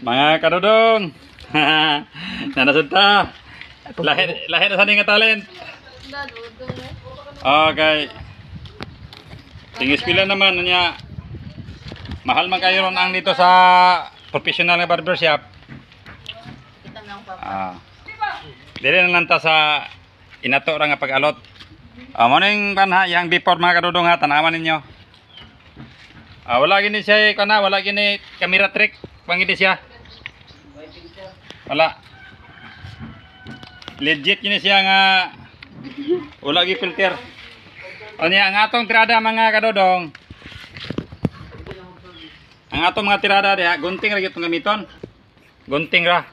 Mga kadodong. Nanasod ta. Lahi na sa nga talent. Okay. Tingis pila naman niya. Mahal man kayo ron ang dito sa professional na barbershop. Dili na nanta sa inato ra nga pag-alot. Morning panha yang before mga kadudong ha, tanawan ninyo. Wala gini siya kana, wala gini camera trick, pangiti siya. Wala. Legit gini siya nga wala gi filter. Unya ang atong tirada mga kadudong. Ang atong mga tirada diha, gunting ra gyud gamiton. Gunting ra.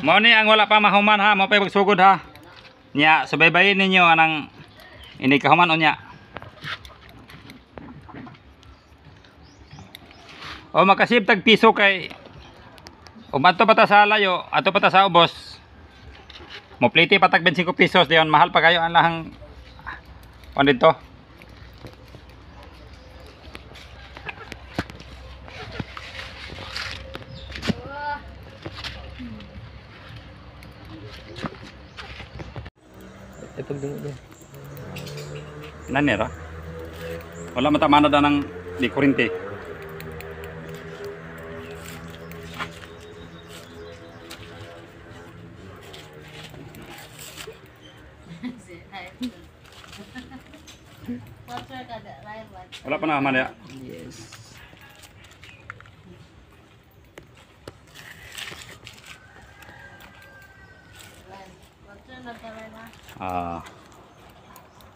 Mao ni ang wala pa mahuman ha, mao pa pagsugod ha. Nya subaybayin ninyo anang ini kahuman unya. O makasib tag piso kay umadto pa ta sa layo, ato pa ta sa ubos. Mo plite patag 25 pesos diyon, mahal pa kayo ang lahang dito. Ito din. Nanera. Wala matamana da ng di kurente. Wala pa naman ya. Yes.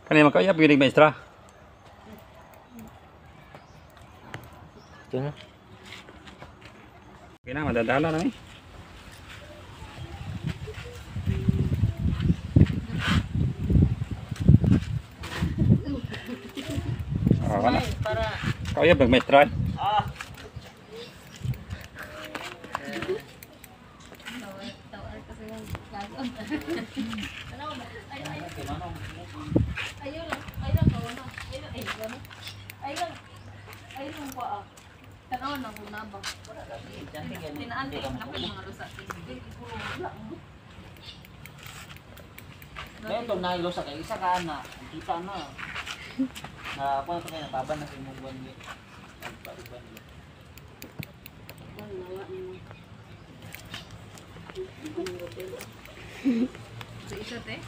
Kanina makaya piling maestra. Ito na. Kina madadala na eh. Wala. Kaya bag maestra. Ngayon ito na ilosa kay isa ka na, kita na. Na apa kaya taban na imong buwan ni. Sa isa te?